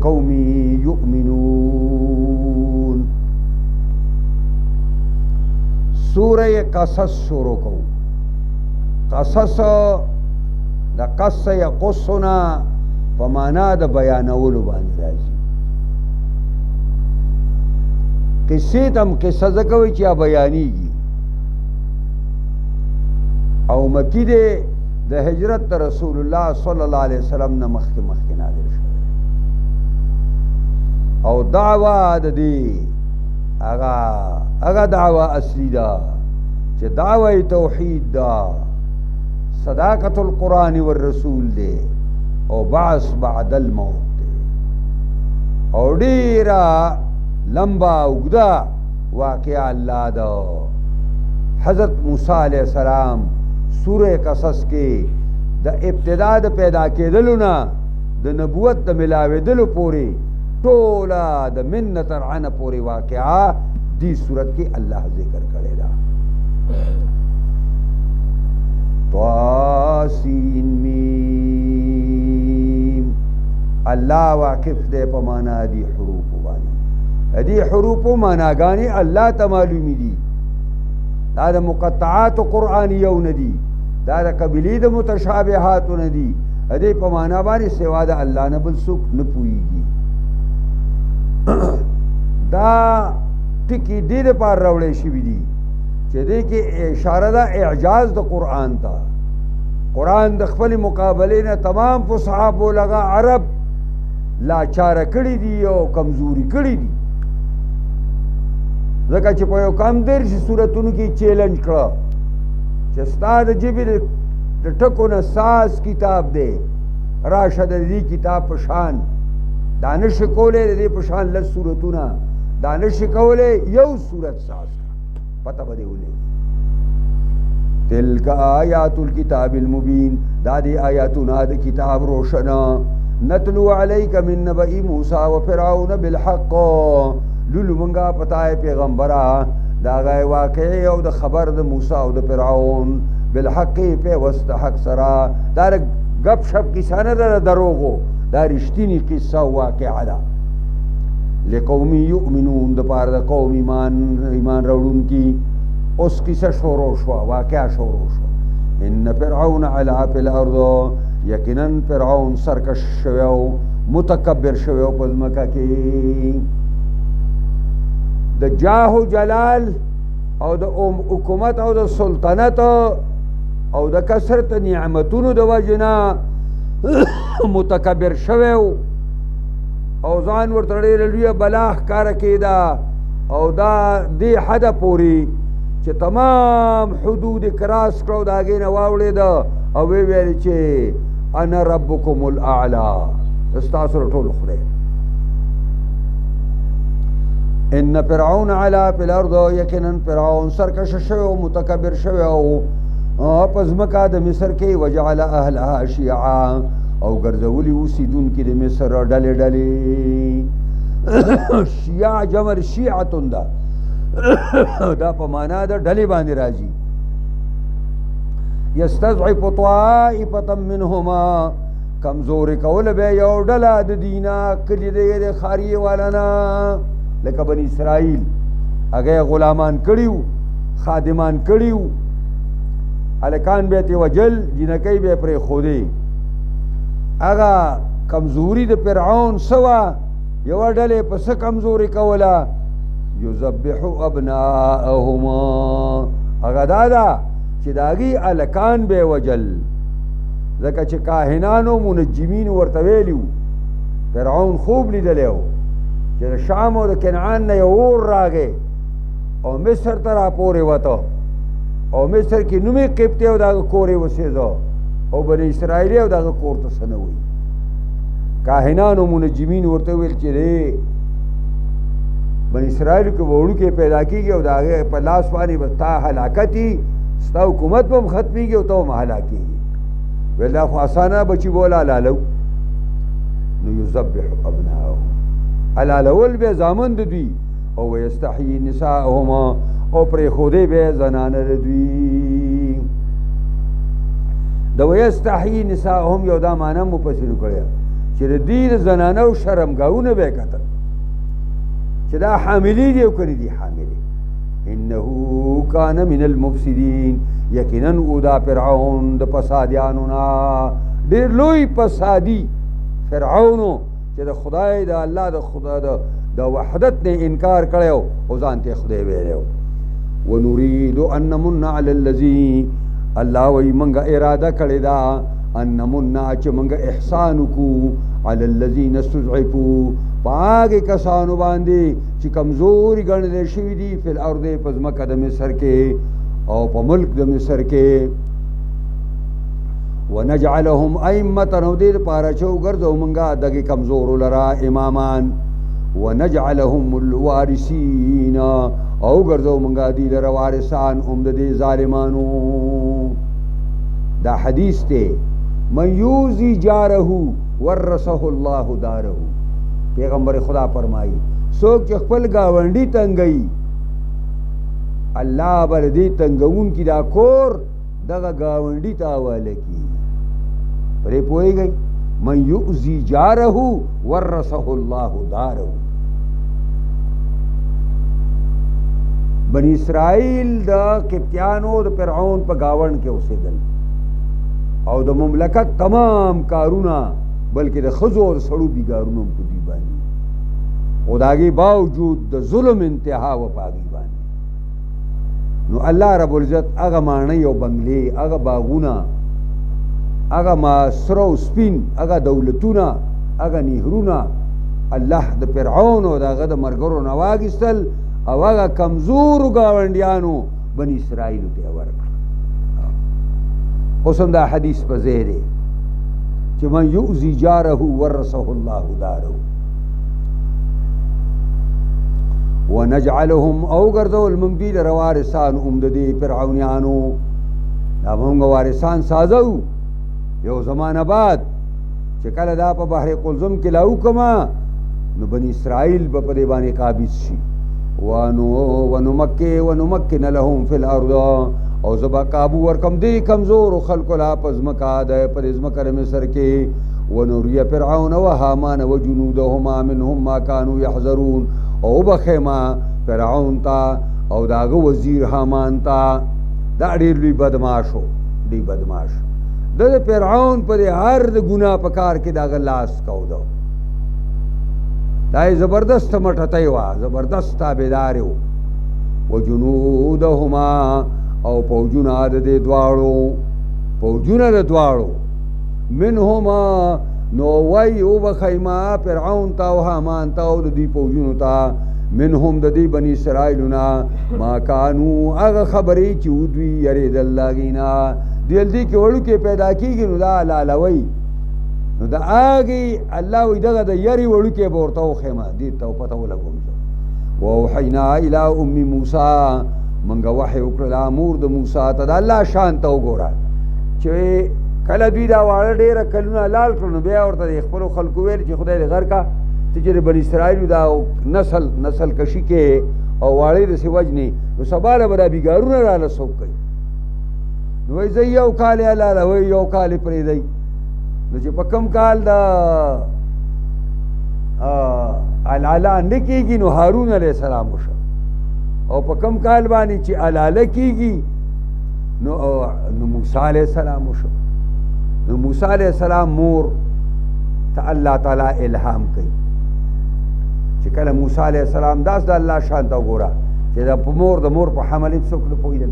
لقوم یؤمنون. سورہ قصص شروع کو. قصص دا قص یقصنا په معنا د بیانولو باندې راځي. قصې تم قصه ځکه وایي چې بیانېږي، او مکی دی د هجرت د رسول الله صلی الله علیه وسلم نه مخکې نازل شوی، او دعوه د دې هغه دعوه اصلي ده چې دعوه توحید ده، صداقت القرآن والرسول دی، او بعث بعد الموت دی، او ډیره لمبا اوږده واقعه الله ده. حضرت موسی علیہ السلام سورہ قصص کې د ابتدا د پیدا کېدلو نه د نبوت د ملاوېدلو پورې ټوله د من نه تر عنه پورې واقعه دې صورت کې الله ذکر کړې ده. طاسین میم. الله واقف دی په معنا دي حروف باندې. دې حروف معناګانې الله ته معلومې دي. دا د مقطعات قرآنیو نه دي، دا د قبیلې د متشابهاتو نه دي. دې په معنا باندې سوا د الله نه بل څوک نه پوهېږي. دا ټکي دې دپاره راوړی شوي دي چې دې کې اشاره ده اعجاز د قرآن ته. قرآن د خپل مقابلې نه تمام فصحا بولغه عرب لاچاره کړي دي او کمزوري کړي دي، ځکه چې په یو کم دېرش صورتونو کې چیلنج کړه چې ستا د ژبې د ټکو نه ساز کتاب دی، راشه د دې کتاب په شان دا نشي کولی، د دې په شان لس صورتونه دا نشي کولی، یو صورت ساز پته به دې ولګي. تلک آیات الکتاب المبین. دا دی آیاتونه د کتاب روشنه. نتلو علیک من نبأ موسی و فرعون بالحق. لولو منگا پتائے پیغمبرہ دا غای واقعی او دا خبر دا موسی او دا فرعون بالحقی پی وسط حق سرا. دا گپ شپ قصہ نه دا دروغو، دا رشتینی قصہ واقعہ دا. لقوم یؤمنون دا پار دا قوم ایمان روڑون کی. اس قصہ شروع شوا، واقعہ شروع شوا. ان فرعون علا فی الارض. یقیناً فرعون سرکش شویو، متکبر شویو پزمکا کی. د جاه و جلال او د حکومت او د سلطنت او د کثرت نعمتونو د وجنا متکبر شویو، او ځان ورته ډېره لویه بلا ښکاره کېده، او دا دې حده پورې چې تمام حدود کراس کړو، د هغې نه واوړېده او ویې ویل چې انا ربکم الاعلی، ستاسو د ټولو خدای. ان فرعون علا فی الارض. یقینا فرعون سرکش شوی او متکبر شوی او په ځمکه د مصر کې. وجعل اهلها شیعا. او ګرځولي اوسېدونکي د مصر ډلې ډلې. شیع جمع شیعتون ده، دا په معنا د ډلې باندې راځي. یستضعف طائفة منهما. کمزوري کول به یو ډله د دینه کلي د خاریې والا نه، لکه بنی اسرائیل هغه غلامان کړیو، خادمان کړیو، هلکان به یې وجل، جینکۍ به یې پرېښودې. هغه کمزوري د فرعون څه وه؟ یوه ډلې په څه کمزوري کوله؟ یذبح ابناءهما. هغه دا ده چې د هغې هلکان به یې وجل، ځکه چې کاهنانو منجمین ورته ویلي وو. فرعون خوب لیدلی و چې د شام او د کنعان نه یو اور راغی او مصر ته راپورې وته، او مصر کې نومې قبطي او د هغه کور یې اوسېده، او بني اسرائیلي او د هغه کور ته څه نه وایي. کاهنانو منجمین ورته ویل چې دی بني اسرائیلو کې به وړوکی پیدا کېږي او د هغې په لاس باندې به ستا هلاکت وي، ستا حکومت به هم ختمېږي او ته به هم هلاکېږي. ویل دا خو اسانه بچي به ولالالو. نو یذبح ابناءهم. علالول به زامن د دوی، او ویستحیی نساءهما. او پرېښودې به زنانه د دوی. د ویستحیی نساءهم یو دا معنی مفسرینو کړې چې چې د دې د زنانو شرمګاهونه به یې کتل چې دا حاملې دي او که نه دي حاملې. انه کان من المفسدین، یقینا او دا فرعون د فسادیانو نه ډېر لوی فسادي فرعونو چې د خدای د الله د خدا د وحدت نه انکار کړی او ځان ته خدای ویلی و. ونريد ان نمن على الذي، الله وی منګه اراده کړې ده ان نمن چې منګه احسان وکړو على الذين استضعفوا، پاګه کسانو باندې چې کمزوري ګڼل شوي دي فی الارض، په ځمکه د مصر کې او په ملک د مصر کې. ونجعلهم ائمه، نو دې لپاره چې وګرځو منګه دغه کمزورو لرا امامان. ونجعلهم الوارثین، او ګرځو منګه دې لرا وارثان هم د دې ظالمانو. دا حدیث ته من یوزی جاره ورثه الله داره، پیغمبر خدا فرمایي څوک چې خپل گاونډي تنګي الله بر دې تنګون کی دا کور دغه گاونډي ته حواله کی. پرې پوهیږئ من یؤذی جاره ورثه الله داره. بنی اسرائیل د قبطیانو د فرعون په گاوند کې اوسېدل او د مملکت تمام کارونه بلکې د ښځو او سړو بیګارونه په دوی باندې، خو د هغې باوجود د ظلم انتها وه په هغې باندې. نو الله رب العزت هغه ماڼۍ او بنګلې، هغه باغونه، هغه سره او سپین، هغه دولتونه، هغه نهرونه الله د فرعون او د هغه د ملګرو نه واخیستل او هغه کمزورو ګاونډیانو بني اسرائیلو ته یې ورکړل. اوس هم دا حدیث په ځای دی چې من یؤذي جاره ورثه الله داره. ونجعلهم، او ګرځول موږ دوی لره وارثان هم د دې فرعونیانو، دا به موږ وارثان سازو یو زمانه بعد چې کله دا په بحر قلزم کې لا وکړمه نو بني اسرائیل به په دې باندې قابض شي. ونمکن لهم فی الارض، او زبا قابو ورکم دی کمزور خلق لا په ځمکه د په ځمکه د مصر کې. ونوری فرعون وهامان وجنودهما منهم ما كانوا يحذرون، او بخیما فرعون تا او داغه وزیر حامان تا، دا ډېر لوی بدماشو، دی بدماش د فرعون پر هر د ګناه په کار کې داغه لاس کو دو. دا زبردست مټتای وا، زبردست تابعدار و. وجنودهما، او پوجونه د دې دواړو، پوجونه د دواړو منهما، نو وای او بخیما فرعون تا او حامان تا او د دې پوجونو تا منهم د دې بني اسرائیلنا ما کانو، هغه خبرې چې ودوی یریدل لاګینا دل دې کې وړو کې پیدا کیږي نو دا لالوي نو دا هغې الله وی دغه د یری وړو کې به ورته وښیمه دې ته پته ولګوم. واوحینا الی ام موسی، منګه وحی وکړله مور د موسی ته. د الله شان ته وګوره چې کله دوی دا واړه ډېره کلونه لال کړل نو بیا ورته د خپلو خلکو ویل چې خدای دې غر کا ته چې د بني اسرائیلو دا نسل کشي کې او واړې داسې وجنې نو سبا له به دا بیګارونه راله څوک کوي. نو وایي زه یو کال یې لاله وایي یو کال یې پرېږدئ. نو چې په کم کال دا الاله نه کېږي نو هارون علیه السلام وشو، او په کم کال باندې چې الاله کېږي نو موسی علیه السلام وشو. نو موسی علیه السلام مور ته الله تعالی الهام کوي چې کله موسی علیه السلام داس د الله شان ته وګوره چې د مور د مور په حمل هېڅ څوک نه پوهېدل،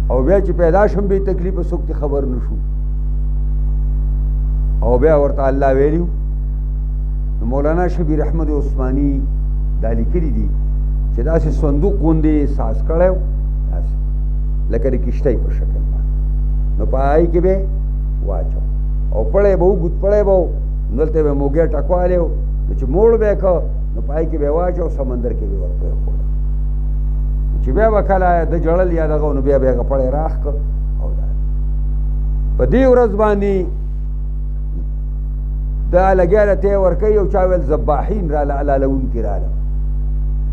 او بیا چې پیدا شم بې تکلیفه څوک ته خبر نه شو، او بیا ورته الله ویلي. نو مولانا شبیر احمد عثماني دا لیکلي دي چې داسې صندوق غوندې ساز کړی و، داسې لکه د کشتۍ په شکل باندې، نو په هغې کې به یې واچو او پړی به اوږد پړی به و، دلته به یې موږی ټکوالی و، نو چې موړ به یې که نو په هغې کې به یې واچو سمندر کې به یې ورپرېښود. چې بیا به کله د جړل یا دغه نو بیا به یې هغه پړی راښ کړ. او دا په دې ورځ باندې دا لګیا ته یې ورکوي او چا ویل ذباحین راله علالونکي راله،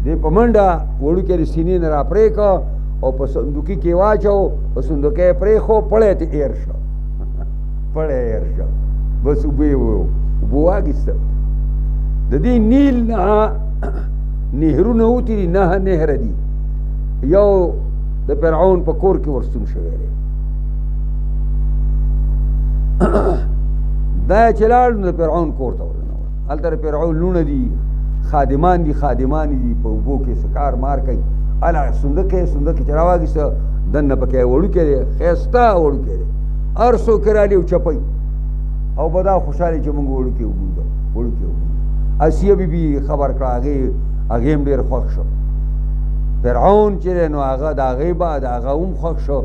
دې په منډه وړوکې د سینې نه را پرې کړه او په صندوقي کې واچو، په صندوقي یې پرېښو، پړی ته ایر شو، پړی ایر شو، بس اوبه یې اوبه واخیسته د دې نیل نه نهرونه وتي دي 9 نهره دي یو د فرعون په کور کې ورستون شوی دی دا چې لاړ نو د فرعون کور ته ورننوت هلته د فرعون لوڼه دي خادمان دي په اوبو کې سکار مار کوي هله صندوق چې راواخیسته دننه پکې وړوکی دی ښایسته وړوکی دی هر څوک رالي او چپی او به دا خوشحالي چې موږ وړوکی وموندو اسیه بیبي خبر کړه هغې هم ډېر خوښ شو فرعون چې دی نو هغه د هغې بعد هغه هم خوښ شو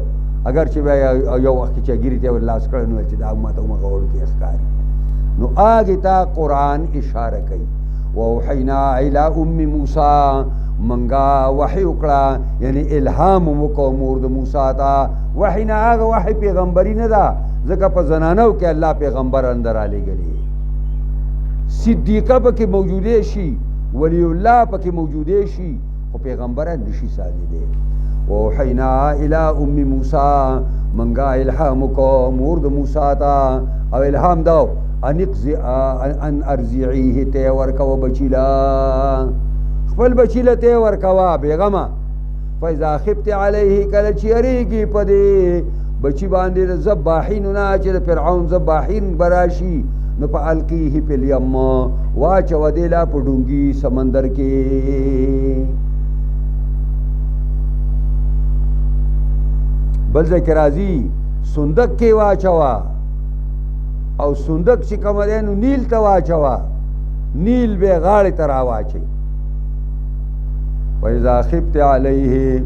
اگر چې بیا یو وخت کې چې ګیرې ته لاس کړی نو چې دا ماته همغه وړوکی ښکاري نو هغې ته قرآن اشاره کوي واوحینا الی ام موسی منګه وحی وکړه یعنی الهام مو وکړو مور د موسی ته وحی نه هغه وحی پیغمبري نه ده ځکه په زنانو کې الله پیغمبر اندر رالیږلی صدیقه پکې موجودې شي ولی الله پکې موجودې شي خو پیغمبره نشي سازېدی واوحینا الی ام موسی منګه الهام وکړو مور د موسی ته او الهام دو ان ارزعیه ته ورکوه بچی له خپل بچی له ته ورکوه بېغمه فاذا خفت علیه کله چې یریږي په دې بچی باندې د ذباحینو نه چې د فرعون ذباحین به راشي نو په القیه فی الیم واچوه دې لا په ډونګي سمندر کې بل ځای کې راځي صندوق کې واچوه او صندوق چې کومه دی نو نیل ته واچوه نیل به غاړې ته راواچوي فاذا خفت علیه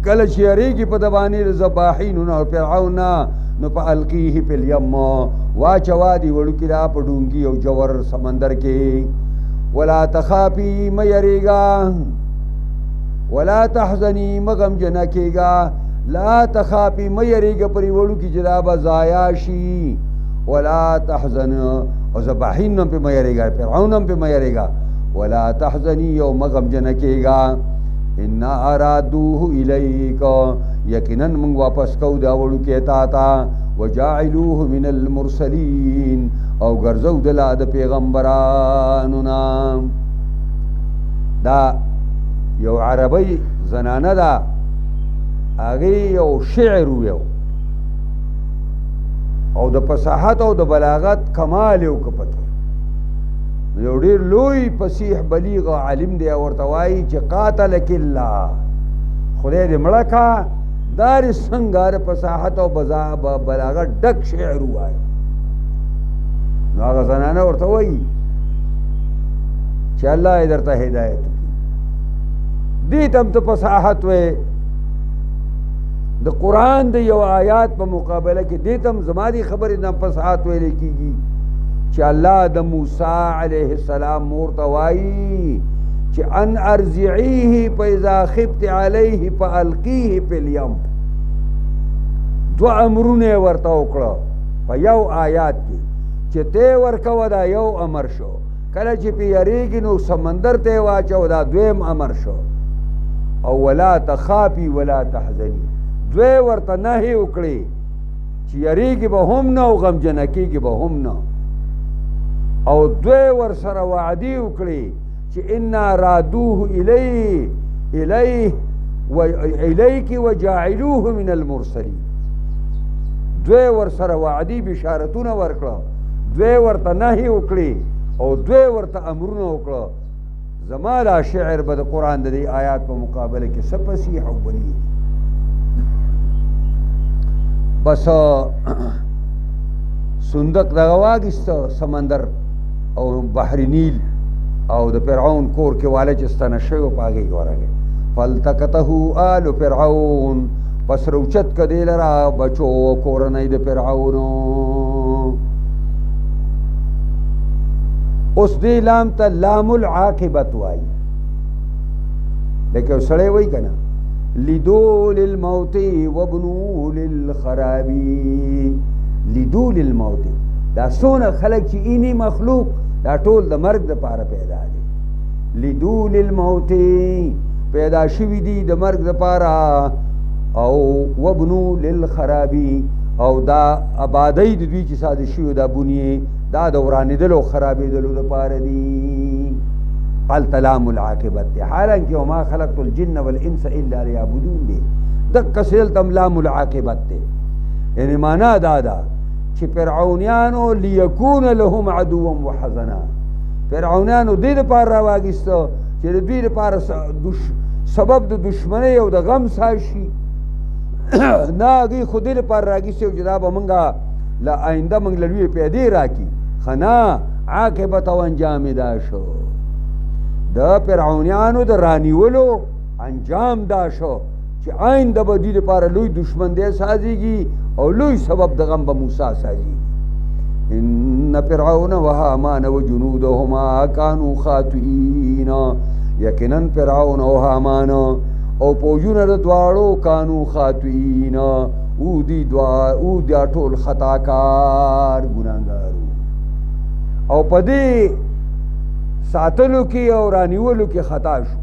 کله چې یریږي په د باندې د ذباحینو نه او فرعون نه نو په القیه فی الیم واچوه دې وړوکي را په ډونګي او جوور سمندر کې ولا تخافي مه یریږه ولا تحزني مه غمجنه کېږه لا تخافي مه یریږه پرې وړوکي چې دا به ضایع شي ولا تحزن او ذباحین هم پې مه یریږه فرعون هم پې مه یریږه ولا تحزني او مه غمجنه کېږه انا ارادوه الیک یقینا موږ واپس کوو دا وړوکی تا ته وجاعلوه من المرسلین او ګرځو دله د پیغمبرانو نه دا یو عربی زنانه ده هغې یو شعر ویو او د فصاحت او د بلاغت کمال یې وکړه پکې یو ډېر لوی فصیح بلیغ عالم دی ورته وایي چې قاتلک الله خدای دې مړه کا دا دې څنګه د فصاحت او بلاغت ډک شعر ووایه نو هغه زنانه ورته وایي چې الله یې درته هدایت وکړي دې ته هم ته فصاحت وایې د قرآن د یو آیات په مقابله کې دې ته هم زما دې خبرې نه فصاحت ویلی کېږي چې الله د موسی علیه السلام مور ته وایي چې ان ارزعیه فاذا خفت علیه فالقیه فی الیم دوه امرونه یې ورته وکړه په یو آیات کې چې ته ورکوه دا یو امر شو کله چې پې یریږي نو سمندر ته یې واچوه دا دویم امر شو او ولا تخافي ولا تحزني دوی ورته نهی وکړي چې یریږي به هم نه او غمجنه کېږي به هم نه او دوی ورسره وعدې وکړي چې انا رادوه الیک وجاعلوه من المرسلین دوی ورسره وعدې بشارتونه ورکړه دوی ورته نهی وکړي او دوی ورته امرونه وکړه زما دا شعر به د قرآن د دې آیات په مقابله کې څه فصیح او بلیغ بس صندوق دغه واخیسته سمندر او بحر نیل او د فرعون کور کې واله چې ستنه شوی و په هغې کې ورغی فالتقطه آل فرعون پس روچت که دې لره بچو کورنۍ د فرعونو اوس دې لام ته لام العاقبت وایي لکه یو سړی وایي که نه لیدو للموت وابنو للخراب لیدو للموت دا څونه خلک چې اینی مخلوق دا ټول د مرګ دپاره پیدا دی لیدو للموت پیدا شوي دي د مرګ دپاره او وابنو للخراب او دا آبادۍ د دوی چې ساده شوي دا بنیې دا د ورانېدلو خرابېدلو دپاره دي هلته لام العاقبت دی حالانکې وما خلقت الجن والانس الا لیعبدون دی دقسې دلته هم لام العاقبت دی یعنې معنا دا ده چې فرعونیانو لیکون لهم عدوا وحزنا فرعونیانو دې دپاره راواګېسته چې د دوی دپاره سبب د دشمنۍ او د غم سا شي نه هغوی خو دې دپاره راګېستی چې دا به مونږه له آینده مونږ له لویې پیدې راکړي ښه نه عاقبت او انجام دا شو د فرعونیانو د رانیولو انجام دا شو چې آینده به دوی دپاره لوی دشمن دی سازېږي او لوی سبب د غم به موسی سازېږي ان فرعون وهامان وجنودهما كانوا خاطئین یقینا فرعون او هامان او پوجونه د دواړو کانو خاطئین او دا ټول خطاکار ګناهګارو او په دې ساتلو کې او رانیولو کې خطا شو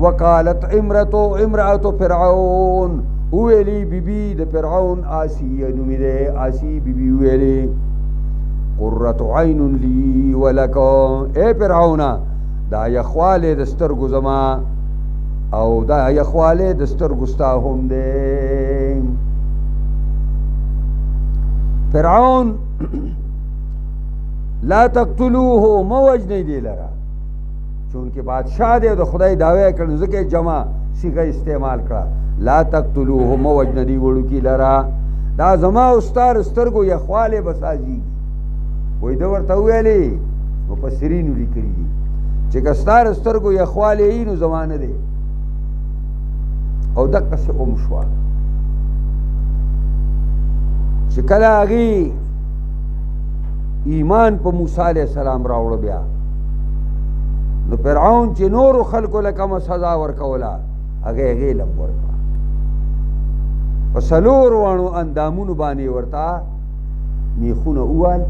وقالت امرأة فرعون ویلی بیبی د فرعون آسیه نومې دی آسی بیبی ویلی قرة عین لی ولک اے فرعونه دا یخوالی د سترګو زما او دا یخوالی د سترګو ستا هم دی فرعون لا تقتلوه مو وجنی دی لرا چونکه بادشاہ دی د خدای دعوی کړي ځکه جمع صيغه استعمال کړه لا تقتلوه مو وجنی دی وړو کی لرا دا زما استار سترګو یخوالی بساجي وای دا ورته ویلي مفسرین لیکلي دي چې کستار سترګو یخوالی یې نو زمانه دی او دقه څه شوه چې کله هغې ایمان په موسی علیه السلام راوړه بیا نو فرعون چې نورو خلکو له کومه سزا ورکوله هغې لم ورکړه په څلور واړو اندامونو باندې ورته میخونه ووال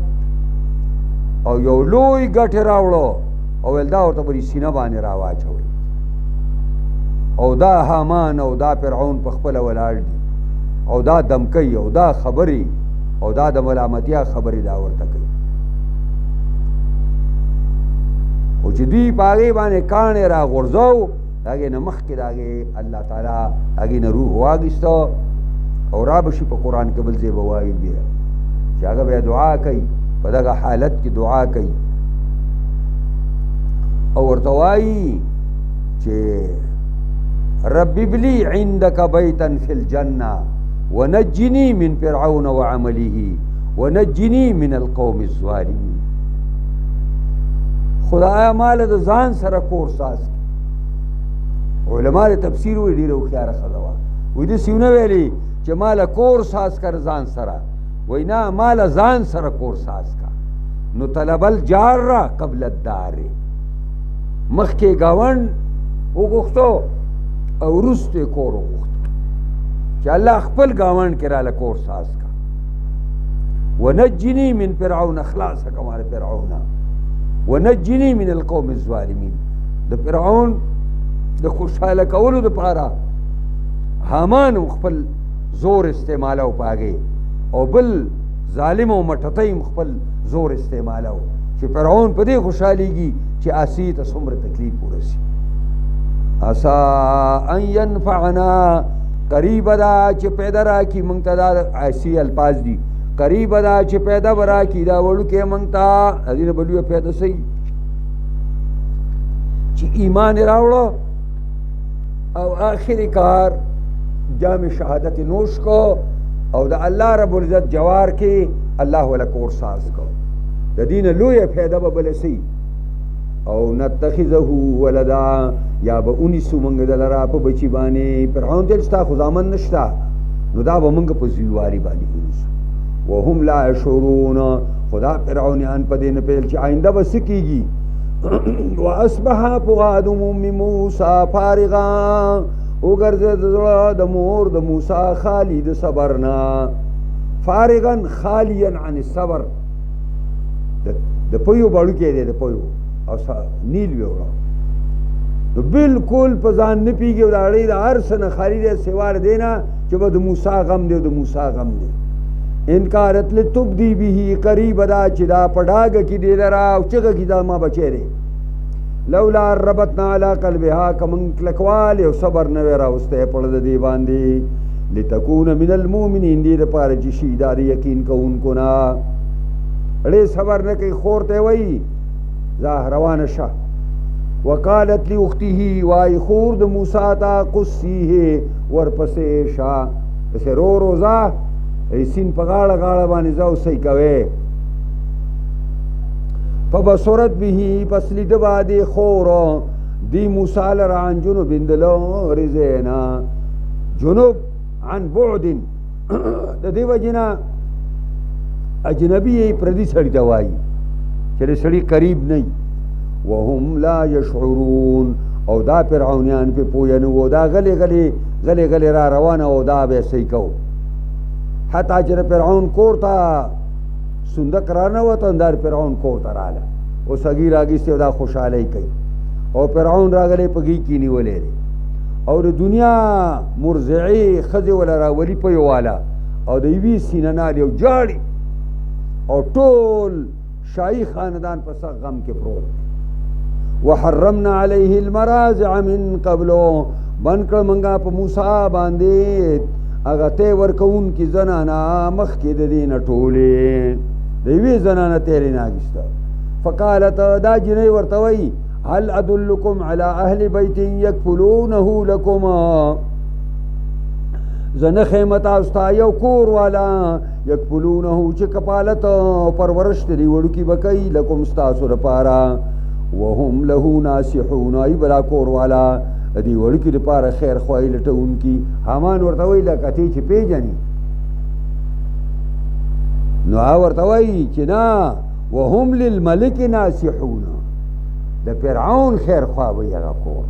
او یو لوی ګټې راوړو او ویل دا ورته به سینه باندې راواچوئ او دا حامان او دا فرعون په خپله ولاړ دي او دا دمکۍ او دا خبرې او دا د ملامتیا خبرې دا ورته کوي خو چې دوی په هغې باندې کاڼې را غورځو د هغې نه مخکې د هغې الله تعالی هغې نه روح واخیسته او را به شي په قرآن کې بل ځای به وایي بیا چې هغه به دعا کوي په دغه حالت کې دعا کوي او ورته وایي چې رب ابلی عندك بیتا فی الجنه ونجنی من فرعون وعمله ونجنی من القوم الظالمین خدایا مال د ځان سره کور ساز علما د تفسیر وی ډیره هوښیاره ښځه وه وایي داسې ونه ویلې چې ماله کور ساز کر ځان سره وایي نه ماله ځان سره کور ساز کا نو طلب الجار قبل الدار مخکې ګاونډ وغوښتو او وروسته یې کور وغوښته چې الله خپل ګاونډ کې راله کور ساز کا ونجنی من فرعون خلاص کړه مال فرعون ونجنی من القوم الظالمین د فرعون د خوشحاله کولو دپاره حامان خپل زور استعمالو په هغې او بل ظالم او مټتی خپل زور استعمالو چې فرعون په دې خوشحالېږي چې آسی ته څومره تکلیف ورسي عسا ان ینفعنا قریبه ده چې پیدا راکړي موږ ته دا آسی الفاظ دي قریبه ده چې پیدا به راکړي دا وړوکی موږ ته د دې نه به لویه پیدا صحیح چې ایمان یې راوړه او آخري کار جام شهادت نوش کو او د الله رب العزت جوار کې الله ولا کور ساز کو د دین لویه پیدا به بل صحیح او نتخذه ولدا یا به اونیسو منګ دلرا په بچی باندې فرعون ته ستا خو ځامن نشتا نو دا به منګ په زیواری باندې اونیسو وهم لا يشعرون خدا فرعونیان په دې نه پیل چې آینده به څه کېږي واصبح فؤاد ام موسی فارغا وګرځېد زړه د مور د موسی خالی د صبر نه فارغا خالیا عن الصبر د پویو باړو کې دی د پویو او نیل ویوړه نو بالکل په ځان نه پیږي او د اړۍ د هر څه نه خالي دی سوا د دې نه چې به د موسی غم دی د موسی غم دی انکارت لتبدی به قریب دا چې دا پډاګه کې دی لرا او چغه کې دا ما بچی دی لولا ربطنا علی قلبها کمن کلکوال او صبر نه راوسته پړه د دی باندې لتكون من المؤمنین دې لپاره چې شي دا یقین کوونکو نه اړې صبر نه کوي خور ته وایي ځه روانه شه وقالت لاخته وای خور د موسی تا قصیه ورپسې شه پسې رو روزه سین په غاړه غاړه باندې ځو صحیح کوي فبصرت به پس لید باندې خور دی موسی لره عن جنوب اندلو رزینا جنوب عن بعد د دې وجنا اجنبي پردي سړی دا وایي چې سړی قریب نه وهم لا يشعرون او دا فرعونیان په پوهه نه و دا غلي را روانه او دا به صحیح کو حتی چې فرعون کور ته صندوق را نه وته اندر فرعون کور ته رااله او سګی راګیسته دا خوشاله کوي او فرعون راغلی پګی کینی ولې او د دنیا مرزعی خزه ولا راولی په یواله او د وی سینه نه یو جاړي او ټول شاهي خاندان په سر غم کې پروت وحرمنا عليه المراضع من قبل بن کړ منګه په موسی باندې هغه ته ورکون کی زنانا مخ کې د دین ټوله دی وی زنانا تیرې ناګسته فقالت دا جنې ورته وی هل ادلکم علی اهل بیت یکفلونه لكم زنه خیمت استا یو کور والا یکفلونه چې کفالت پرورش دی وړو کی بکای لكم استاسو لپاره وهم له ناصحون ای بلا کور والا دی وړو کی لپاره خیر خوای لټون کی حامان ورته وی لکتی چې پیجنی نو ورته وی چې نا وهم للملك ناصحون د فرعون خیر خوا وی هغه کور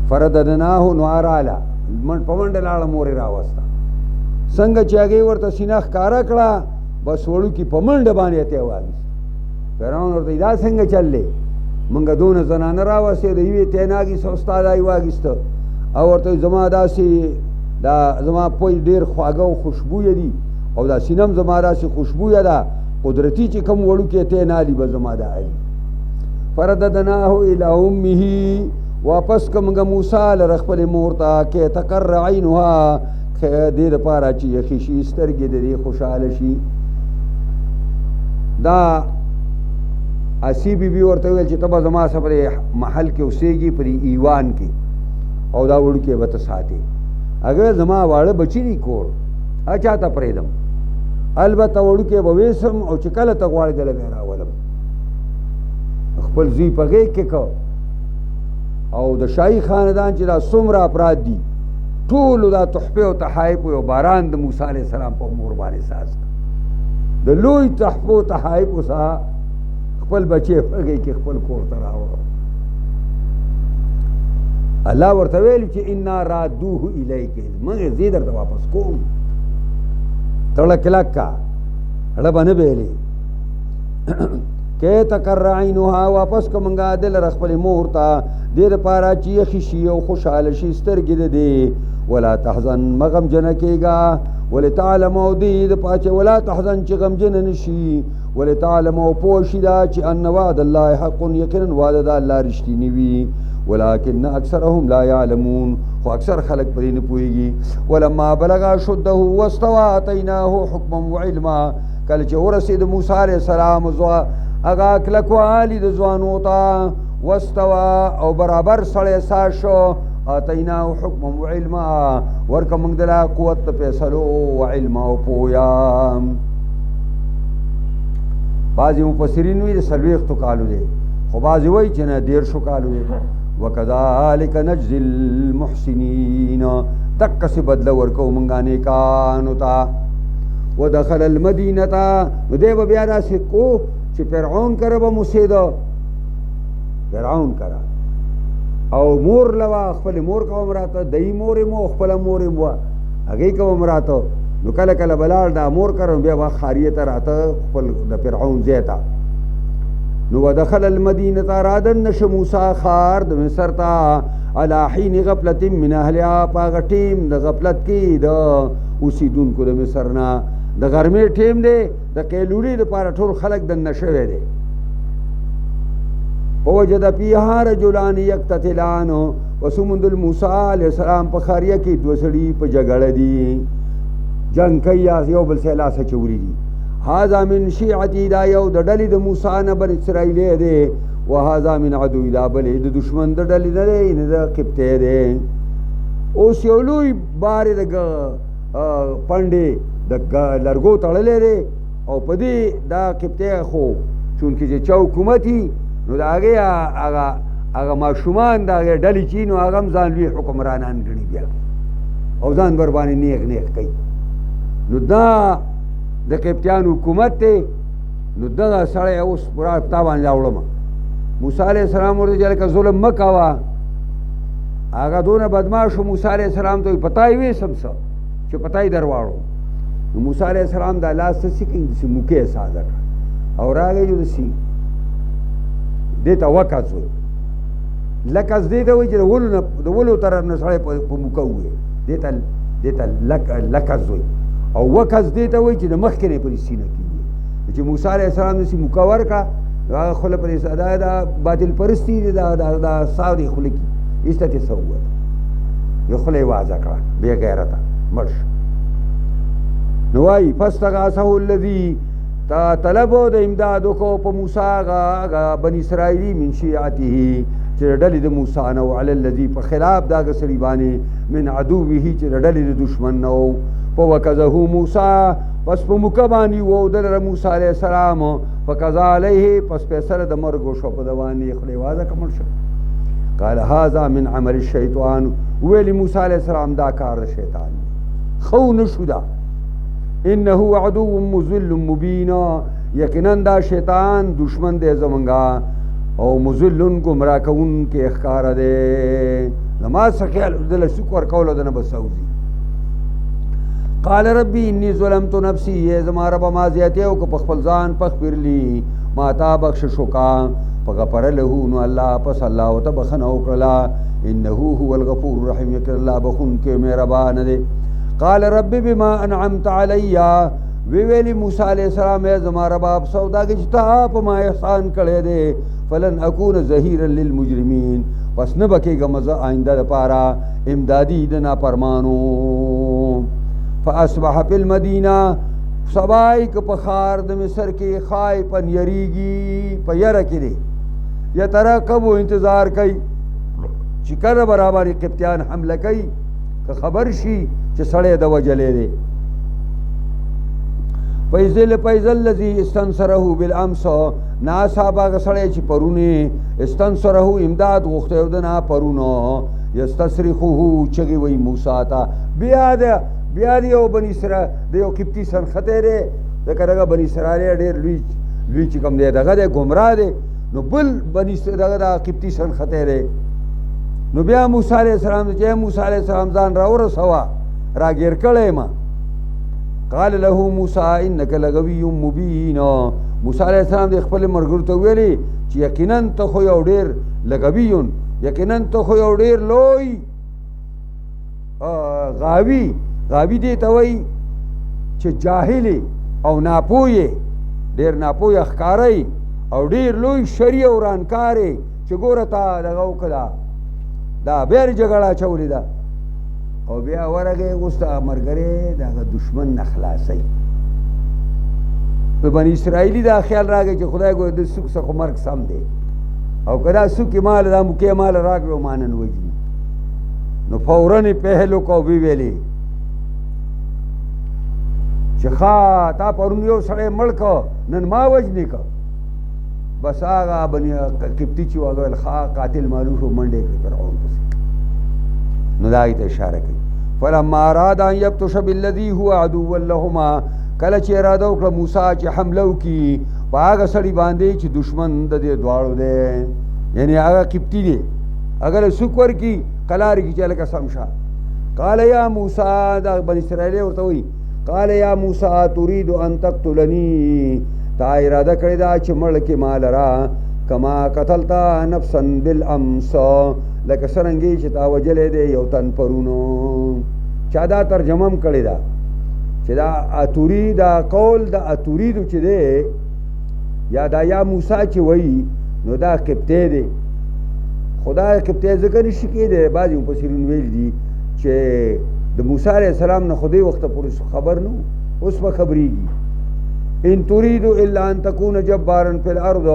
فرددناه نوارالا من پمنډ لاړه مورې راوسته څنګه چې هغه ورته سینه ښکارا کړه بس وړو کی پمنډ باندې ته واغی فرعون ورته دا څنګه چللې منګه دون زنانه راوسته دی وی ته ناګي سوستادای واغیسته او ورته زما داسي دا زما پوی ډیر خواږه او خوشبو دي او دا سینم زما داسي خوشبو ده قدرتی چې کوم وړو کې ته نالی به زما ده علی فرددناه الى امه واپس کومګه موسی لره خپل مور ته کې تقر عینها کې دې لپاره چې یخی شي سترګې دې خوشاله شي دا اسی بی بی ورته ویل چې تبه زما سره محل کې اوسېږي پر ایوان کې او دا وړو کې وته ساتي اگر زما واړه بچی دي کور اچا ته پرېدم البته وړو کې به وېسم او چې کله ته غواړې دله به راولم خپل زوی پغې کې کو او د شاهي خاندان چې دا څومره افراد دي ټول دا تحفه او تحایف او باران د موسی علیه السلام په مور باندې ساز د لوی تحفه او تحایف وسه خپل بچی پغې کې خپل کور ته راوړ الله ورته ویل چې ان رادوه الیک موږ زی درته واپس کوم تړه کلکا اړه باندې ویلې کې تقر عینها واپس کومګه دل رخل مور ته دې لپاره چې خشي او خوشاله شي سترګې دې ولا تحزن مغم جن کېګا ولتعلموا دې د پاچه ولا تحزن چې غم جن نشي ولتعلموا پوشیدا چې ان وعد الله حق یقینا وعده الله رښتینی وي ولكن اکثرهم لا يعلمون خو اکثر خلق پرې نه پوهیږي ولما بلغ شده واستوى اتيناه حكما وعلما کله چې ورسید موسی عليه السلام زوا اغا کلکوالی د ځوانو ته واستوى او برابر سړی ساشو اتيناه حكما وعلما ورکه موږ دلا قوت فیصلو وعلما او پویا بعضی مفسرین وی د سلويختو کالو دي خو بعضی وی چې نه دیر شو کالو دي وكذلك نجزي المحسنين دقس بدل ورکو منګا نیکانو تا ودخل المدینه ودیو بیا داسې کو چې فرعون کړه به مسیدا فرعون کړه او مور لوا خپل مور کوم راته دای مور مو خپل مور مو هغه کوم راته نو کله کله بلال دا مور کړه بیا وا خاریه ته راته خپل د فرعون زیتا نو ودخل المدینه ارادن نش موسی خار د مصر تا علی حين غفلت من اهلها پاغ ټیم د غفلت کې د اوسیدونکو د مصر نه د غرمې ټیم دی د قیلولې دپاره ټول خلک دننه شوی دی فوجد فیها رجلان یقتتلان وسمندل موسی علیہ السلام په خاریه کې دوه سړي په جګړه دي جنګ کوي یو بل سره لاس اچولي دي هذا من شیعتی دا یو د ډلې د موسی نه بن اسرائیل دی وهذا من عدو دا بلې د دشمن د ډلې نه دی نه د قبطی دی اوس یو لوی بارې د پنډې د لرګو تړلی دی او په دې دا قبطی خو چونکې چې چا حکومتي نو د هغه ماشومان د هغې ډلې چې نو هغه هم ځان لوی حکمرانان ګڼي بیا او ځان ورباندې نیغ نیغ کوي نو دا د قبطیانو حکومت دی نو دغه سړی اوس پوره تا باندې راوړم موسی علیہ السلام ورته چې لکه ظلم مه کوه هغه دونه بدماش و موسی علیہ السلام ته پتا یې ویسم څه چې پتا یې در واړو نو موسی علیہ السلام دا لاس څه کوي داسې موکې ساده کړه او راغی جو داسې دې ته وکز وایي لکز دې ته وایي چې د ولو طرف نه سړی په موکه ووایي دې ته لکز وایي او وکز دې ته وایي چې د مخکې نه پرې سینه کې وایي چې موسی علیہ السلام داسې موکه ورکړه هغه خوله پرې دا باطل پرستی دی دا ساو دی خوله کې ایسته ته څه ووته یو خوله یې وازه کړه بې غیرته مړ شو نو وایي فاستغاثه الذي طلب د امداد وکړو په موسی هغه بني اسرائیلي من شیعته چې د ډلې د موسی نه و علی الذي په خلاف د هغه سړي باندې من عدوه چې د ډلې د دشمن نه و فوکزه موسی پس په موکه باندې وودلره موسی علیہ السلام فقضا علیه پس فیصله د مرګ وشوه په ده باندې خولې وازه که مړ شو قال هذا من عمل الشیطان ویلي موسی علیہ السلام دا کار د شیطان خو نه شو دا انه عدو مذل مبین یقینا دا شیطان دشمن دی زمونږه او مذل ګمراه کوونکی ښکاره دی زما څه خیال دله شکر کولو د نه به سوځي قال ربی انی ظلمت نفسی ای زما ربه ما زیاتی او که په خپل ځان پخپر لی ما تا بخشش وکړه فغفر له نو الله پس الله ورته بخښنه وکړله انه هو الغفور الرحیم یقینا الله بخښونکی مهربان دی قال رب بما انعمت علی ویلی موسی علیہ السلام ای زما ربه په سودا کې چې تا په ما احسان کړی دی فلن اکون ظهیرا للمجرمین پس نه بکېږم زه آینده دپاره امدادي د نافرمانو فاصبح فی المدینه سبای که په ښار د مصر کې خائفا یریږي په یره کې دی یترقب انتظار کوي چې کله به راباندې قبطیان حمله کوي که خبر شي چې سړی د وجلی دی فیض الذي استنصره بالامس ناصاب هغه سړی چې پرونه استنصره امداد غوښتی و د نه پرونه یستصرخه چغې وایي موسی ته بیا د یو بني اسرائیل د یو قبطي سنختی دی ځکه دغه بني اسرائیل ډېر لوی چې کوم دی دغه دی ګمراه دی نو بل دغه د قبطي سنختی دی نو بیا موسی علیہ السلام چې موسی علیہ السلام ځان راورسوه راګیر کړی ما قال له موسی انک لغوی مبین موسی علیہ السلام د خپل ملګرو ته ویلي چې یقینا ته خو یو ډېر لغوی یقینا ته خو یو ډېر لوی غاوی دی ته وایي چې جاهل او ناپوه ډېر ناپوه ښکاری او ډېر لوی شری او رانکار چې ګوره تا دغه وکړه دا بیا یې جګړه اچولې ده او بیا ورغې اوس د ملګری د هغه دشمن نه خلاصوي د بني اسرائیلي دا خیال راغی چې خدای ګوره د سوک څخه مرګ سم دی او که دا سوک یې مال دا موکې مال راکړې او ما نن وجني نو فورا یې پهل وکړه او ویې ویلې چې ښه تا پرون یو سړی مړ که نن ما وجنې که بس هغه بني قبطي چې و هغه ویل ښه قاتل معلوم شو منډې کړې فرعون پسې نو دا هغې ته اشاره کوي فلما اراد ان یبطش بالذي هو عدو لهما کله چې اراده وکړه موسی چې حمله وکړي په هغه سړي باندې چې دشمن د دې دواړو دی یعنې هغه قبطي دی اگر سوک ورکړي قلارې کړي چې هلکه سم شه قال یا موسی دا بني اسرائیلی ورته وایي قال یا موسی تريد ان تقتلني تا اراده کړې ده چې مړ کې ما لره کما قتلتا نفسا بالامس لکه څرنګې چې تا وجلی دی یو تن پرونو چا دا ترجمه هم کړې ده چې دا اتوری دا قول د اتوریدو چې دی یا دا یا موسی چې وایي نو دا قبطی دی خدا قبطی ذکر نشي کېدی بعضې مفسرین ویلي دي چې د موسی علیه السلام نه خو دې وخته پورې خبر نه اوس به خبرېږي ان تريدو الا ان تكون جبارا في الارض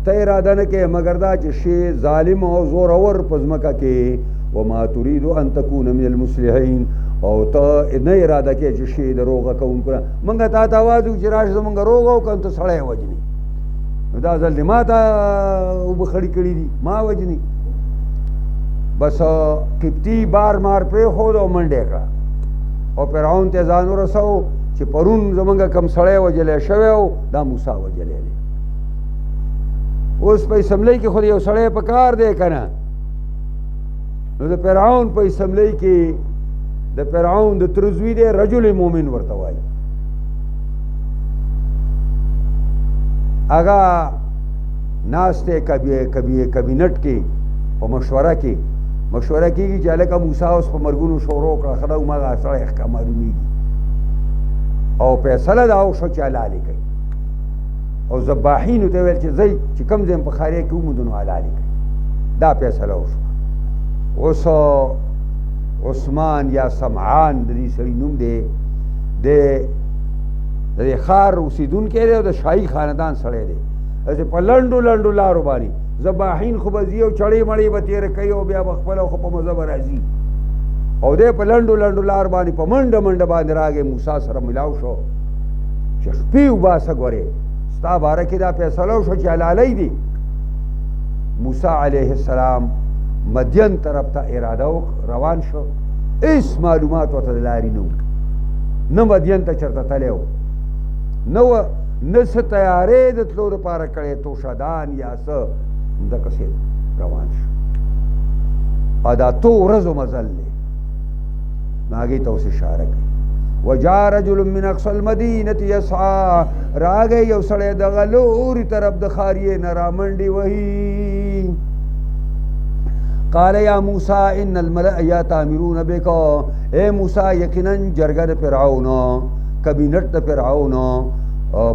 ته اراده نه کې مگر دا چې شی ظالم او زورور په ځمکه کې وما تريد ان تكون من المصلحين او ته نه اراده کې چې شی د روغه کوونکو موږ ته آواز وکړو چې راشه زموږ روغ وکړو ته سړی وجني نو دا ځل ما ته وبخړي کړي دي ما وجني بس قبطي بار مار پرېښود او منډې کړه او فرعون ته ځان ورسو چې پرون زمونږ کم سړی وجلی شوی و دا موسی وجلی دی اوس په اسمبلی کې خو یو سړی په کار دی که نه نو د فرعون په اسمبلی کې د فرعون د ترزوی دی رجل مومن ورته وایي هغه ناست دی کابینټ کې په مشوره کې مشوره کېږي چې هلکه موسی اوس په مرګونو شروع کړه ښه ده هماغه سړی ښه معلومېږي او فیصله دا وشوه چې حلالې کوي او ذباحینو ته ویل چې ځئ چې کوم ځای په خاریه کې وموندو نو حلالې کوي دا فیصله وشوه اوس عثمان یا سمعان د دې سړي نوم دی د دې ښار اوسېدونکی دی او د شاهي خاندان سړی دی داسې په لنډو لنډو لارو باندې ذباحین خو به ځي او چړې مړې به تېره کوي او بیا به خپله خو په مزه به راځي او دی په لنډو لنډو لار باندې په منډه منډه باندې راغی موسی سره ملاو شو چې خپې وباسه ګورې ستا باره کې دا فیصله وشوه چې حلالۍ دي موسی علیه السلام مدین طرف ته اراده روان شو هېڅ معلومات ورته د لارې نه نه مدین ته چېرته تلی و نه څه تیارې د تلو دپاره کړی توشدان یا څه همدقسې روان شو او دا تو ورځو مزل دی نو هغې ته اوس اشاره کوي وجاء رجل من اقصى المدینة یسعى راغی یو سړی دغه لوري طرف د خاریې نه رامنډې وهي قال یا موسی ان الملأ یاتامرون بک اے موسی یقینا جرګه د فرعون کابینټ د فرعون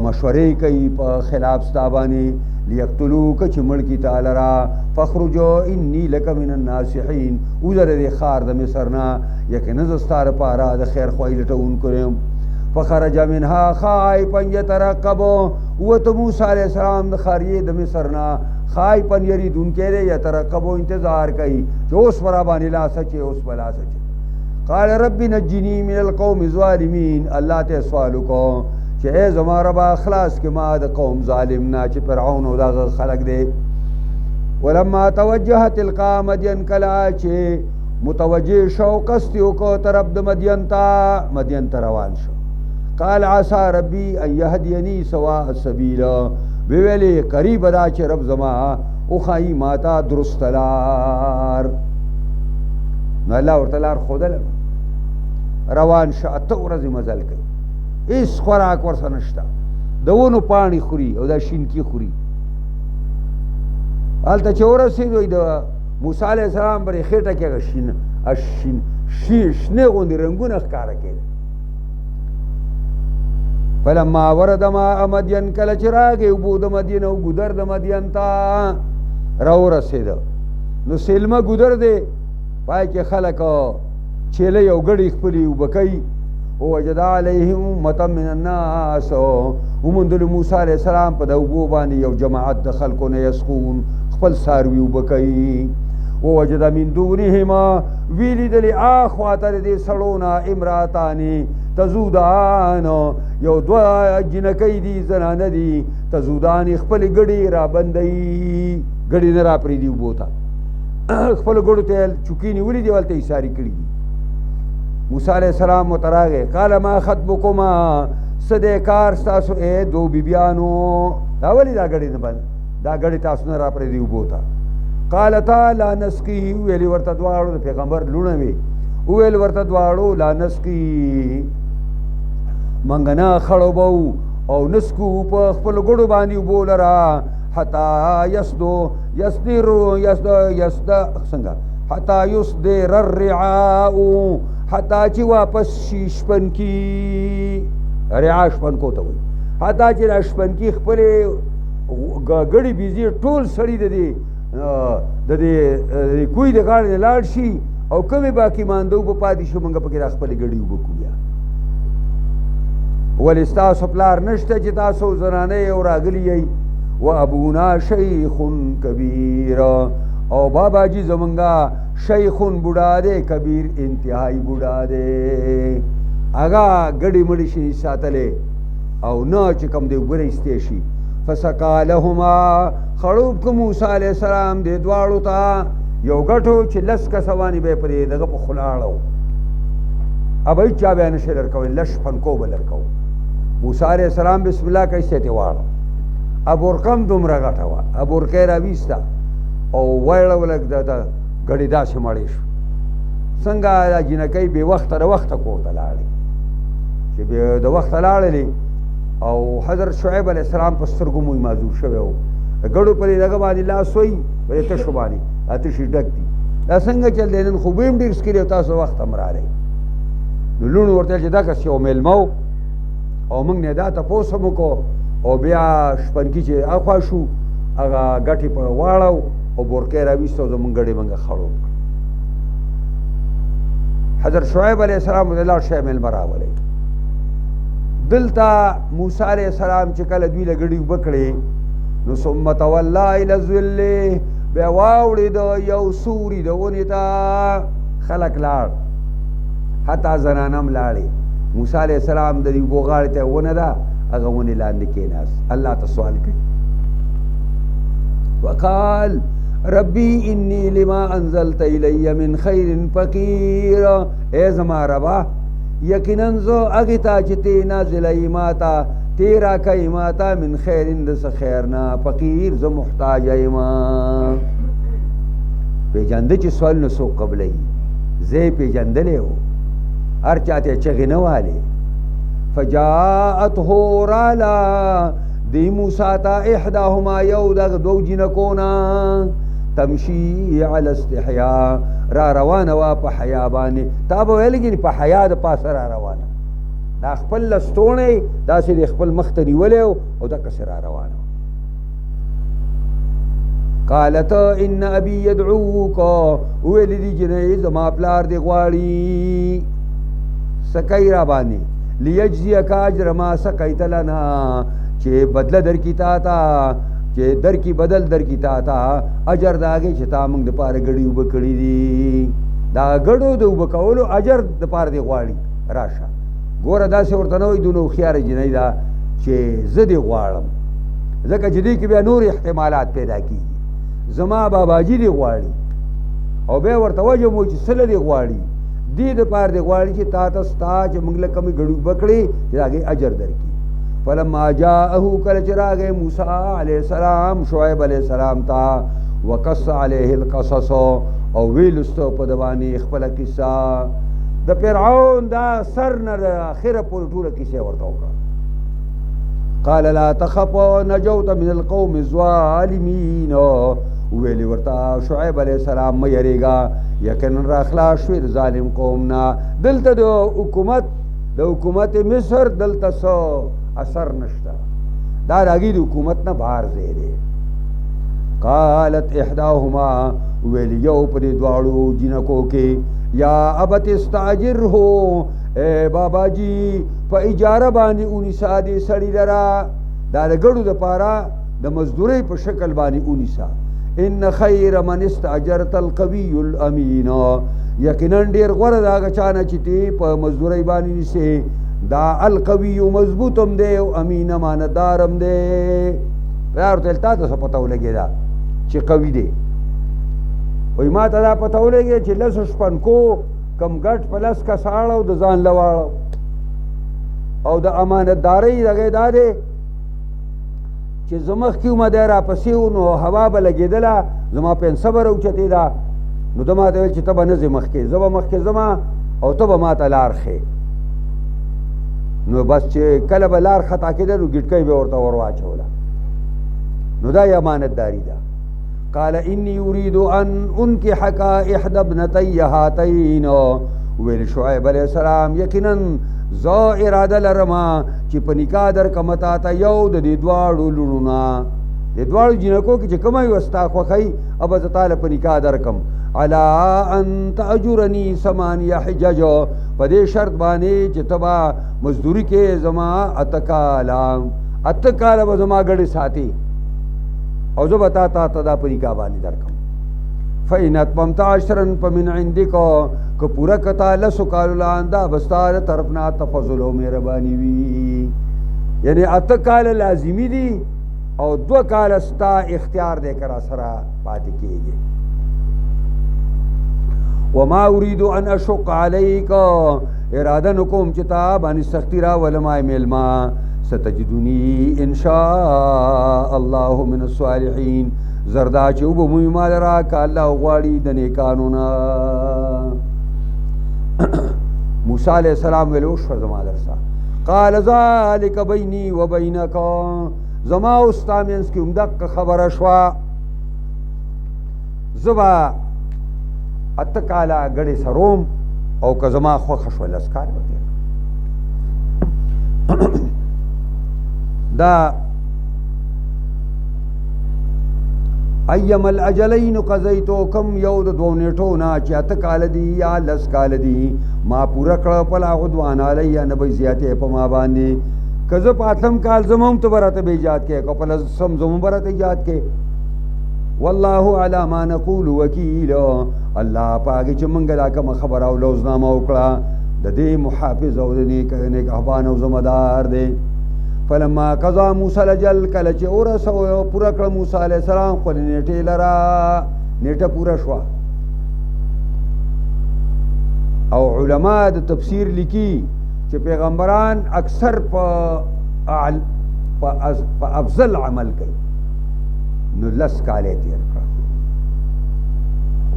مشورې کوي په خلاف ستا باندې لیقتلوک چې مړ کي تا لره فاخرج انی لک من الناصحین وزر دې ښار د مصر نه یقینا زه ستا دپاره د خیر خوایي لټونکی یم فخرج منها خائفا یترقب ووته موسی علیه السلام د خاریې د مصر نه خائفا یریدونکی دی یترقب انتظار کوي چې اوس به راباندې لاس اچې اوس به لاس اچې قال رب نجني من القوم الظالمین الله ته سوال وکړو چې ای زما ربه خلاص کې ما د قوم ظالم نه چې فرعون او دغه خلک دی ولما توجه تلقا مدین کله چې متوجه شو قصد یې وکړو طرف د مدین ته روان شو قال عسى ربي ان يهديني سواء السبيل ویلې قریب دا چې رب زما وښایي ماته درست لار نو الله ورته لار ښودله روان شه اته ورځې مزل کوي هېڅ خوراک ورسره نشته د ونو پاڼې خوري او دا شینکي خوري هلته چې ورسېدو د موسی علیه السلام پرې خېټه کې هغه شنې غوندې رنګونه ښکاره کېدل فلما ورد ماء مدین کله چې راغی اوبو د مدین او ګودر د مدین ته راورسېده نو سلمه ګودر دی پای کې خلک چیلې او ګړې خپلې اوبه کوي ووجد علیهم امة من الناس وموندلو موسی علیه السلام په د اوبو باندې یو جماعت د خلکو نه یسقون خپل څاروي اوبه کوي ووجد من دونهما ویلیدلې اخواته د دې سړو نه امراتانې تزودان یو دوه جنکۍ دي زنانه دي تزودان خپلې ګړې را بندوي ګړې نه را پرېږدي اوبو ته خپلو ګړو ته چوکۍ نیولې دي هلته ایسارې کړي دي موسی علیه السلام ورته راغی قال ما خطبکما څه دی کار ستاسو ای دو بیبیانو دا ولې دا ګړې نه بند دا ګړې تاسو نه را پرېږدي اوبو ته قالتا لا نسقي ویلې ورته دواړو د پیغمبر لوڼه وې وویل ورته دواړو لا نسقي موږ نه خړوبو او نسکو په خپلو ګړو باندې اوبو لره حتی حتی یصدر الرعاء حتی چې واپس شي شپنکي رعا شپنکو ته وایي حتی چې دا شپنکي خپلې ګړې بیزې ټول سړي د دې کوی د غاړې نه لاړ شي او کومې باقي مانده اوبه پاتې شي موږ پکې دا خپلې ګړې اوبه کړو بیا ولې ستاسو پلار نشته چې تاسو زنانه یې او راغلي یئ و ابونا شیخ کبیر او بابا جی زمونږه شیخون بوډا دی کبیر انتهایی بوډا دی هغه ګډې مړې شي ساتلې او نه چې کوم دی اوبه ایستې شي فسقا لهما خړوب که موسی علیه السلام دې دواړو ته یو ګټو چې لس کسوانې به یې پرې دغه په خوله اړو اب هیڅ چا بیا نشي لرکوی لش پنکو به لرکو موسی علیه السلام بسم الله کوي سیتې واړه ابورقه هم دومره غټه وه ابورقه یې راویسته او ویړه لږ د ګړې داسې مړې شو څنګه دا جینکۍ بې وخته د وخته کور ته لاړې چې د وخته لاړلې او حضرت شعیب علیه السلام په سترګو موی معذور شوی و د ګړو پرې دغه باندې لاس وی پرې تشو باندې دا تشي ډک دي دا څنګه چل دی نن خو به هم ډېر ښکلي او تاسو وخت هم راغلی نو لوڼو ورته چې دا کس یو میلمه و او موږ نه دا تپوس هم وکړو او بیا شپنکي چې اخوا شو هغه ګټې په واړو او بورقه یې راویسته او زمونږ ګړې موږ خړو حضرت شعیب علیه السلام ورته لاړ شی میلمه راولی دلته موسی علیه السلام چې کله دوی له ګړې اوبه کړې نو ثم تولی الی الظل بیا واوړېده یو سوري د ونې ته خلک لاړ حتی زنانه هم لاړې موسی علیه السلام د دې اوبو غاړې ته ونه ده هغه ونې لاندې کېناست الله ته سوال کوي وقال ربی انی لما انزلت الی من خیر فقیر اے زما ربا یقینا زه هغې ته چې تی نازلوي ما ته تی راکوي ما ته من خیر د څه خیر نه فقیر زه محتاج یم پېژنده چې سوال نه څوک قبلوي زه یې پېژندلی و هر چا ته یې چغې نه والې فجاءته رالا دی موسی ته احداهما یو دغه دو جینکو نه تمشي علی استحیا را روانه وه په حیا باندې تا به ویل کېږي په حیا د پاسه را روانه دا خپل لستوڼی داسې د خپل مخ ته نیولی او دقسې را روانه قالت ان ابي يدعوك ویلې دي جنۍ زما پلار دې غواړي سکی را باندې لیجزیک اجر ما سقیت لنا چې بدله درکړي تا ته چې درکړي بدل درکړي تا ته اجر د هغې چې تا موږ دپاره ګړي اوبه کړي دي دا ګړو د اوبه کولو اجر دپاره دې غواړي راشه ګوره داسې ورته نه وایي دونه هوښیاره جنۍ ده چې زه دې غواړم ځکه چې دې کې بیا نور احتمالات پیدا کېږي زما باباجي دې غواړي او بیا ورته وجم و چې څه له دې غواړي دې دپاره دې غواړي چې تا ته ستا چې موږ له کومې ګړي اوبه کړې چې د هغې اجر درکړي فلما جاءه کله چې راغی موسی علیه السلام شعیب علیه السلام ته وقص علیه القصص او ویلسته په ده باندې خپله کیسه د فرعون دا سر نه د اخره پورې ټوله کیسه ورته وکړه قال لا تخف نجوت من القوم الظالمین ویلې ورته شعیب علیه السلام مه یریږه یقینا را خلاص شوې د ظالم قوم نه دلته د حکومت مصر دلته څه اثر نشته دا د هغې د حکومت نه بهر ځای دی قالت احداهما ویل یو په دې دواړو جینکو کې یا ابت استاجره اے بابا جی په اجاره باندې اونیسا دې سړي لره دا د ګړو دپاره د مزدورۍ په شکل باندې اونیسا ان خیر من استاجرت القوي الامین یقینا ډېر غوره د هغه چا نه چې تی په مزدورۍ باندې نیسې دا القوي مضبوط هم دی او امین امانتدار هم دی یار ورته تا ته څه پته ولګېده چې قوي دی وایي ما ته دا پته ولګېده چې لسو شپنکو کم ګټ په لس کس اړو د ځان له واړو او د امانتدارۍ دغې دا دی چې زه مخکې ومه دی راپسې و نو هوا به لګېدله زما پنسه به راوچتېده نو ده ما ته ویل چې ته به نه ځې مخکې زه به مخکې ځمه او ته به ما ته لار ښې نو بس چې کله به لار خطا کېده نو ګټکۍ به ورته ور واچوله نو دا یې امانتداري ده قال انی اريد ان انکحک احدى ابنتی هاتین ویل شعیب علیہ السلام یقینا زه اراده لرم چې په نکاح درکړم تا ته یو د دې دواړو لوڼو نه د دواړو جنکو کې چې کومه یوه ستا خوښوي او به زه تاله په نکاح درکړم علا ان تأجرني 8 حجج په دې شرط باندې چې ته به مزدوري کې زما 8 کاله به زما ګډې ساتي او زه به تا ته دا په نکاح باندې درکړم فإن أتممت 10 فمن عندك که پورا کتا 10 کالو لاندا بستا د طرف نه تفضل او مهرباني وي یعنی 8 کال لازمی دي او 2 کال ستا اختیار دې کرا سره پاتې کېږي وما اريد ان اشق عليك اراده نکوم چې تا باندې سختی را ولما ملما ستجدني ان شاء الله من الصالحين زردا چې وبموي مال را ک الله غواړي د نیکانو نه موسی علیہ السلام ویلو شو زما درسا قال ذلك بيني وبينك زما استامینس کی عمدق خبره شوا زبا اتکالا گڑی سروم او که زما خوخ شو لسکار بده دا ایم الاجلین قضیتو کم یو د دو نیټو نا چې اته کال دی یا لس کال دی ما پورا کړه پلا عدوان علی نه به زیاته په ما باندې کزه پاتم کال زموم ته برته به ایجاد کې کو پل سم زموم برته ایجاد کې والله علی ما نقول وکیل الله پاګه چې مونږ دا کوم خبر او لوزنامه وکړه د دې محافظ او د نیک احبان او زمدار دی فلما قضا موسی الاجل کله چې ورسو پورا کړ موسی علیہ السلام خپل نیټه لرا نیټه پورا شو او علما د تفسیر لیکي چې پیغمبران اکثر په افضل عمل کوي نو لس کاله تیر کړ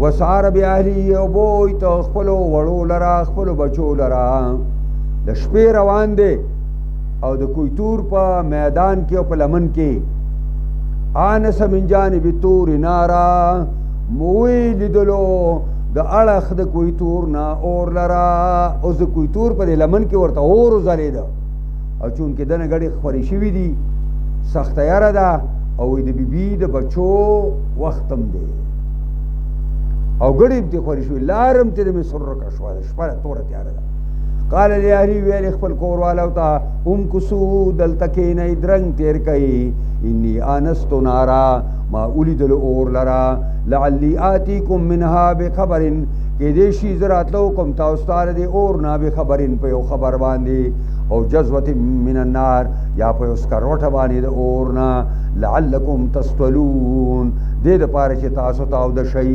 وسار بیاهلی او بوی ته خپل وړو لرا خپل بچو لرا د شپې روان دي او د کویتور په میدان کې او په لمن کې آنس من جانب تور نارا موی لیدلو د اړخ د کویتور نه اور لرا اوس د کویتور په لمن کې ورته اور ځلېده او چونکې دنه غړي خوري شوي دي سخته یاره ده او د بیبي د بچو وختم دی او غړي ته خوري شوي لارم ته مې سر کا شو ده شپه توره تیاره ده قال لیاری ویل خپل کور والو ته کسو دلته کېنئ درنګ تیر کوي انی آنستو نارا ما اولیدل اور لرا لعلی آتیکم منها بخبر کېدای شي زه راتلو کوم تاسو ته د اور نه بخبر په یو خبر باندې او جذوة من النار یا په یو سکروټه باندې د اور نه لعلکم تصطلون دې دپاره چې تاسو ته اود شئ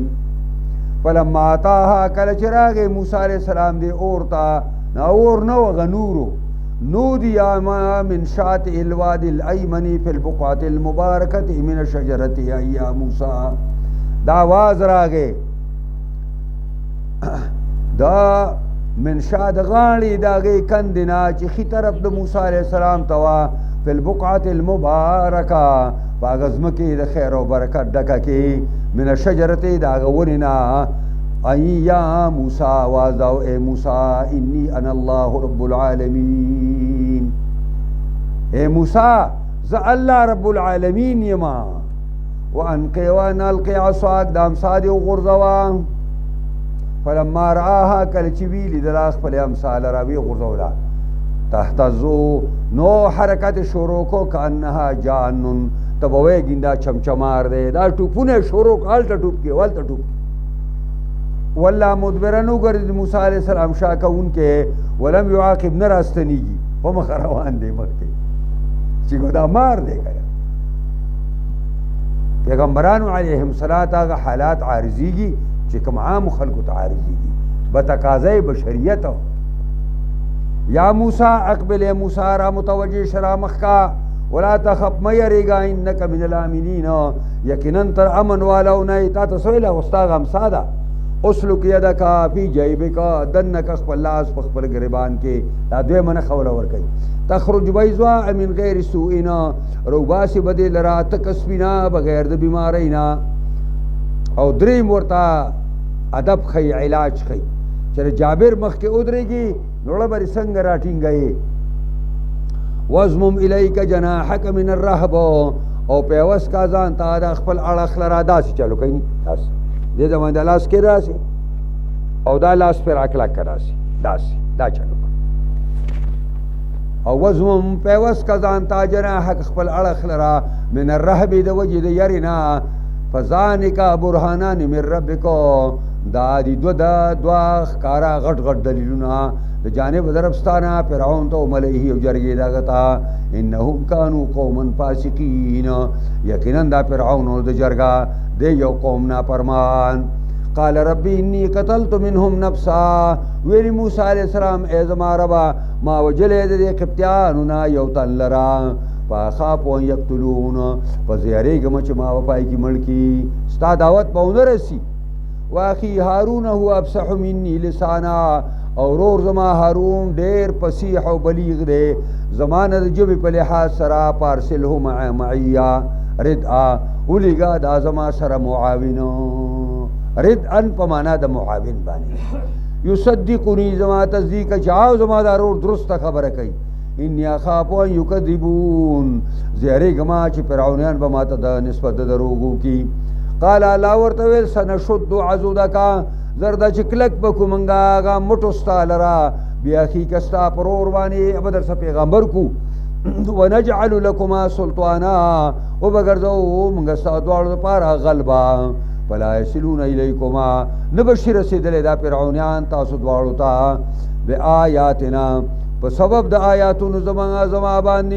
فلما اتاها کله چې راغی موسی علیہ السلام دې اور ته اور نو غنورو نودي ما من شاطئ الوادي الأيمن في البقعة المباركة من الشجرة يا موسى دا आवाज راغې دا من شاد غاړي داغې کندنا چې خي طرف د موسی عليه السلام توا في البقعة المباركة باغزمکه د خیر او برکت ډکه کې من الشجرة دا غورنا ای یا موسی وازاو اے موسی انی انا الله رب العالمین اے موسی ز الله رب العالمین یما وانقی ونلقی عصاک دام سادی و غرزوا فلما رآها کل چوی لیدلا خپل امثال راوی غرزولا تحتزو نو حرکت شروع کو کانها جانن تبوی گندا چمچمار دے دا ټوپونه شروع کالتا ټوپ کې والتا ټوپ والله مدبرنو ګرځي موسی عليه السلام شاکه اونکه ولم يعاقب نه راستنیږي په مخ روان دی مخکې چې ګدا مار دی کړه پیغمبرانو علیهم الصلاۃ هغه حالات عارضیږي چې کوم عام خلکو ته عارضیږي به تقاضای بشریت یا موسی اقبل موسی را متوجه شرا مخکا ولا تخف ما يريغا انك من الامنين یقینا تر امن والو نه تا تسویلا استاد هم ساده اسلک یدکا فی جیبکا دنک خپل لاس په خپل گریبان کې دا دوی من خوله ور کوي تخرج بیضا من غیر سوءنا روباسی بدل را تکسبینا بغیر د بیمارینا او دریم ورته ادب خی علاج خی چې جابر مخکې ودرېږي نوړه به څنګه راټینګوي وزمم الیک جناحک من الرهب او پیوس کا ځان ته د خپل اړخ لره داسې چلو کوي داسې دې د باندې لاس کې راسي او دا لاس پر اکلک راسي داسې دا چلو او وزمم پیوس کا ځان ته جناحک خپل اړخ لره من الرهب د وجې د یری نه فذانک برهانان من ربکو دا دی دوا ښکارا غټ غټ دلیلونه د جانب دربستانه فرعون ته ملئه او جرګې دغه ته انهم كانوا قوما فاسقین یقینا دا فرعون او د جرګه د یو قوم نافرمان قال ربي اني قتلت منهم نفسا ویلی موسی علیہ السلام ای زما ربا ما وجلې د قبطیانو نه یو تن لرا فاخاف ان یقتلون فزیریږم چې ما وپای کی ملکی ستا دعوت په ونرسي واخي هارون هو افصح مني لسانا او رور زما هارون ډیر فصیح او بلیغ دی زمانه د جبه په لحاظ سره پارسله معیا ردعا ولګا دا زما سره معاونو ردعا په معنا د معاون باندې یصدقنی زما تصدیق چاو زما دا رور درست خبره کوي انی اخاف ان یکذبون زیری گما چې فرعونیان به ماته د نسبت د دروغو کی قال لا ورتویل سنشد عضدک زردا چې کلک بکو منګه غا مټو ستالرا بیا کی کستا پرور باندې ابدر س پیغمبر کو ونجعل لكما سلطانا وبغرزو منګه ساتوالو لپاره غلبا فلا يصلون اليكما نبشر سیدل دا فرعونیان تاسو دواړو ته بآیاتنا په سبب د آیاتونو زما باندې